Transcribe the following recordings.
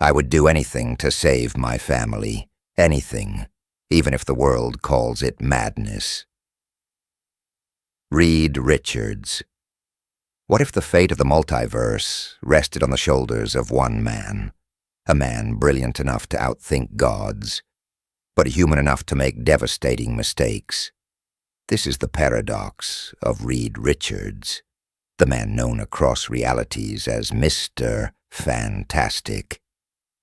I would do anything to save my family. Anything, even if the world calls it madness. Reed Richards. What if the fate of the multiverse rested on the shoulders of one man? A man brilliant enough to outthink gods, but human enough to make devastating mistakes. This is the paradox of Reed Richards, the man known across realities as Mr. Fantastic.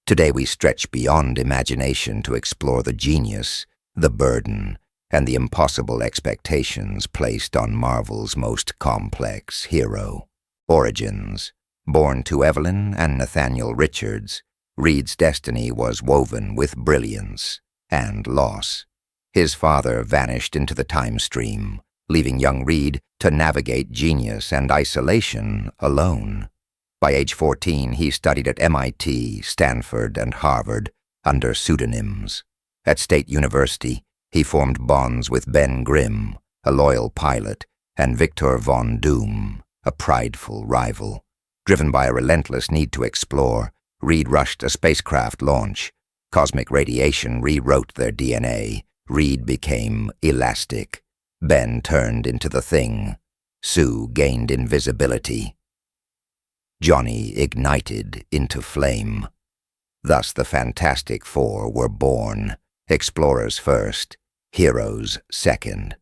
Today we stretch beyond imagination to explore the genius, the burden, and the impossible expectations placed on Marvel's most complex hero. Origins. Born to Evelyn and Nathaniel Richards, Reed's destiny was woven with brilliance and loss. His father vanished into the time stream, leaving young Reed to navigate genius and isolation alone. By age 14, he studied at MIT, Stanford, and Harvard under pseudonyms. At State University, he formed bonds with Ben Grimm, a loyal pilot, and Victor Von Doom, a prideful rival. Driven by a relentless need to explore, Reed rushed a spacecraft launch. Cosmic radiation rewrote their DNA. Reed became elastic. Ben turned into the Thing. Sue gained invisibility. Johnny ignited into flame. Thus the Fantastic Four were born. Explorers first, heroes second.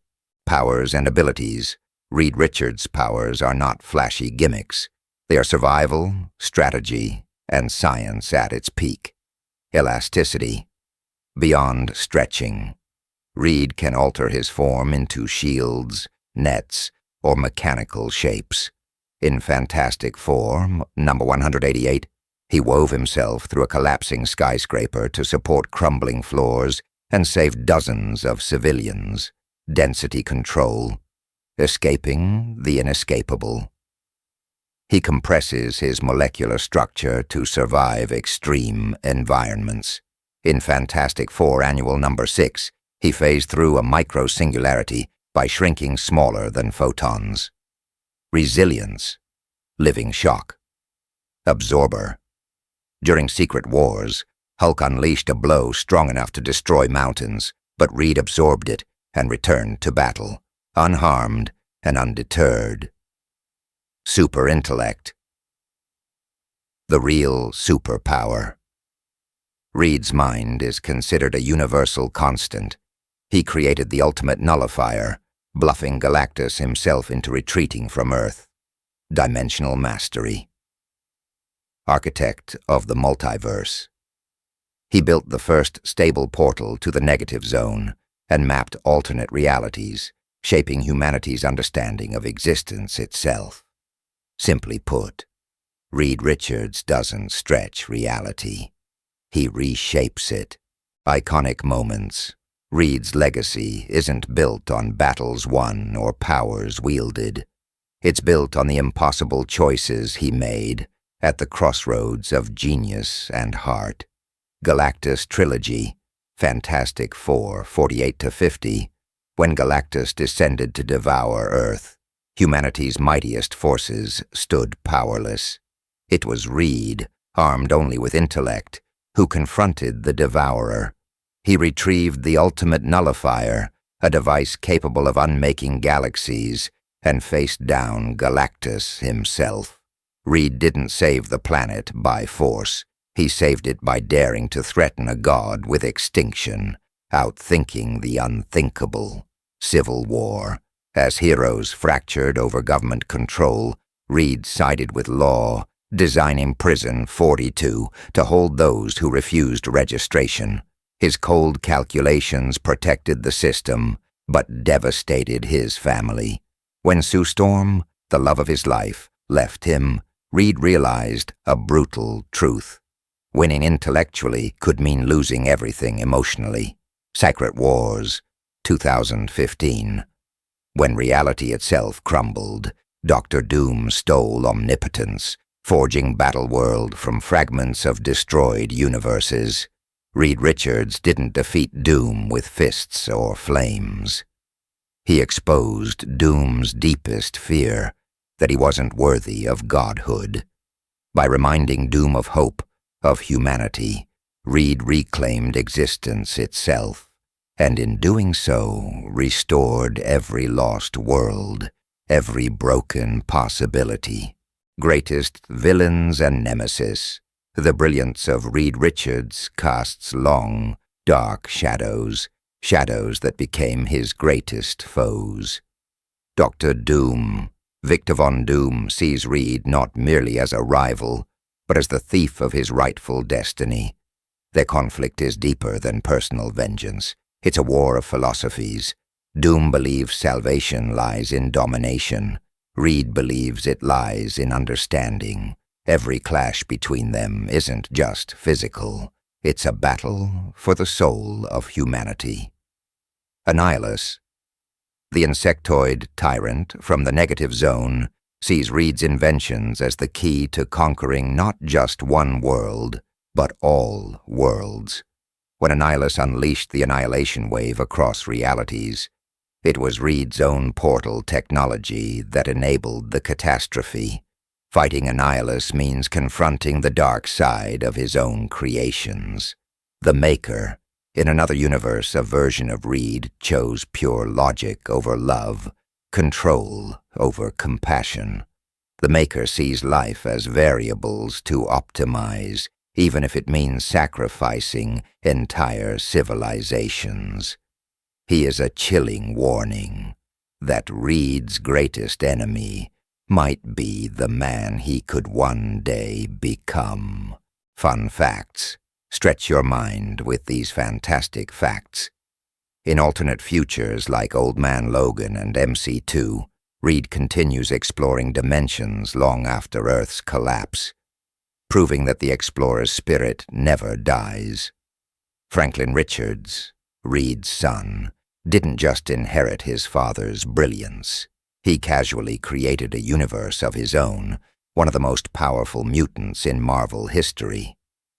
Powers and abilities. Reed Richards' powers are not flashy gimmicks. They are survival, strategy, and science at its peak. Elasticity. Beyond stretching. Reed can alter his form into shields, nets, or mechanical shapes. In Fantastic Four, number 188, he wove himself through a collapsing skyscraper to support crumbling floors and save dozens of civilians. Density control. Escaping the inescapable. He compresses his molecular structure to survive extreme environments. In Fantastic Four Annual number 6, he phased through a micro-singularity by shrinking smaller than photons. Resilience. Living shock. Absorber. During Secret Wars, Hulk unleashed a blow strong enough to destroy mountains, but Reed absorbed it and returned to battle, unharmed and undeterred. Super-intellect. The real superpower. Reed's mind is considered a universal constant. He created the ultimate nullifier, bluffing Galactus himself into retreating from Earth. Dimensional mastery. Architect of the multiverse. He built the first stable portal to the negative zone and mapped alternate realities, shaping humanity's understanding of existence itself. Simply put, Reed Richards doesn't stretch reality. He reshapes it. Iconic moments. Reed's legacy isn't built on battles won or powers wielded. It's built on the impossible choices he made at the crossroads of genius and heart. Galactus Trilogy, Fantastic Four, 48-50. When Galactus descended to devour Earth, humanity's mightiest forces stood powerless. It was Reed, armed only with intellect, who confronted the devourer. He retrieved the ultimate nullifier, a device capable of unmaking galaxies, and faced down Galactus himself. Reed didn't save the planet by force. He saved it by daring to threaten a god with extinction, outthinking the unthinkable. Civil War. As heroes fractured over government control, Reed sided with law, designing Prison 42 to hold those who refused registration. His cold calculations protected the system, but devastated his family. When Sue Storm, the love of his life, left him, Reed realized a brutal truth. Winning intellectually could mean losing everything emotionally. Secret Wars, 2015. When reality itself crumbled, Dr. Doom stole omnipotence, forging Battleworld from fragments of destroyed universes. Reed Richards didn't defeat Doom with fists or flames. He exposed Doom's deepest fear, that he wasn't worthy of godhood. By reminding Doom of hope, of humanity, Reed reclaimed existence itself, and in doing so restored every lost world, every broken possibility. Greatest villains and nemesis, the brilliance of Reed Richards casts long, dark shadows, shadows that became his greatest foes. Dr. Doom, Victor Von Doom, sees Reed not merely as a rival, but as the thief of his rightful destiny. Their conflict is deeper than personal vengeance. It's a war of philosophies. Doom believes salvation lies in domination. Reed believes it lies in understanding. Every clash between them isn't just physical. It's a battle for the soul of humanity. Annihilus, the insectoid tyrant from the negative zone, sees Reed's inventions as the key to conquering not just one world, but all worlds. When Annihilus unleashed the annihilation wave across realities, it was Reed's own portal technology that enabled the catastrophe. Fighting Annihilus means confronting the dark side of his own creations. The Maker, in another universe, a version of Reed chose pure logic over love, control over compassion. The Maker sees life as variables to optimize, even if it means sacrificing entire civilizations. He is a chilling warning that Reed's greatest enemy might be the man he could one day become. Fun facts. Stretch your mind with these fantastic facts. In alternate futures like Old Man Logan and MC2, Reed continues exploring dimensions long after Earth's collapse, proving that the explorer's spirit never dies. Franklin Richards, Reed's son, didn't just inherit his father's brilliance. He casually created a universe of his own, one of the most powerful mutants in Marvel history.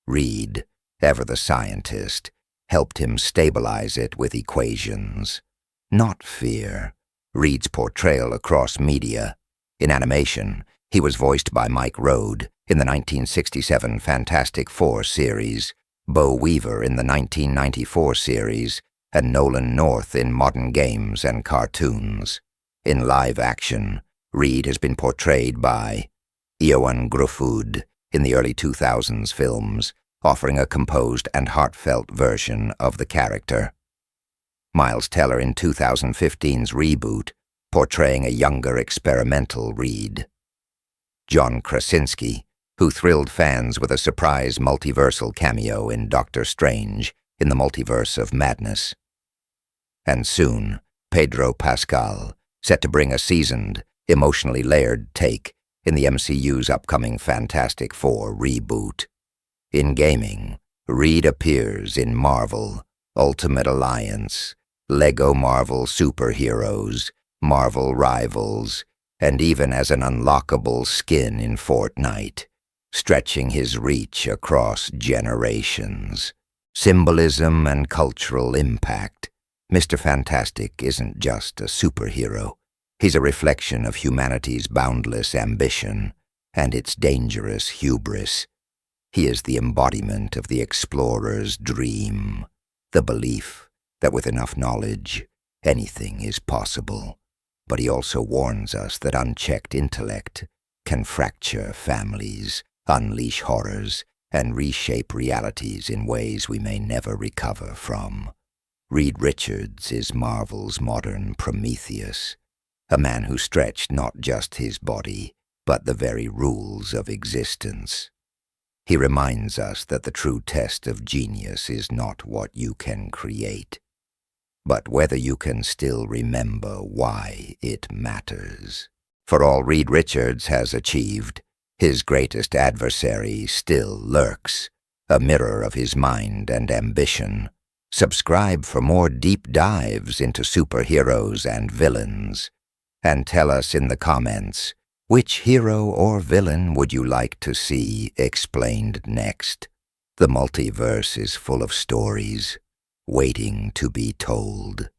Reed, ever the scientist, helped him stabilize it with equations. Not fear. Reed's portrayal across media. In animation, he was voiced by Mike Road in the 1967 Fantastic Four series, Bo Weaver in the 1994 series, and Nolan North in modern games and cartoons. In live action, Reed has been portrayed by Ioan Gruffudd in the early 2000s films, offering a composed and heartfelt version of the character. Miles Teller in 2015's reboot, portraying a younger experimental Reed. John Krasinski, who thrilled fans with a surprise multiversal cameo in Doctor Strange in the Multiverse of Madness. And soon, Pedro Pascal, set to bring a seasoned, emotionally layered take in the MCU's upcoming Fantastic Four reboot. In gaming, Reed appears in Marvel, Ultimate Alliance, Lego Marvel Superheroes, Marvel Rivals, and even as an unlockable skin in Fortnite, stretching his reach across generations. Symbolism and cultural impact. Mr. Fantastic isn't just a superhero. He's a reflection of humanity's boundless ambition and its dangerous hubris. He is the embodiment of the explorer's dream, the belief that with enough knowledge, anything is possible. But he also warns us that unchecked intellect can fracture families, unleash horrors, and reshape realities in ways we may never recover from. Reed Richards is Marvel's modern Prometheus, a man who stretched not just his body, but the very rules of existence. He reminds us that the true test of genius is not what you can create, but whether you can still remember why it matters. For all Reed Richards has achieved, his greatest adversary still lurks, a mirror of his mind and ambition. Subscribe for more deep dives into superheroes and villains, and tell us in the comments, which hero or villain would you like to see explained next? The multiverse is full of stories, waiting to be told.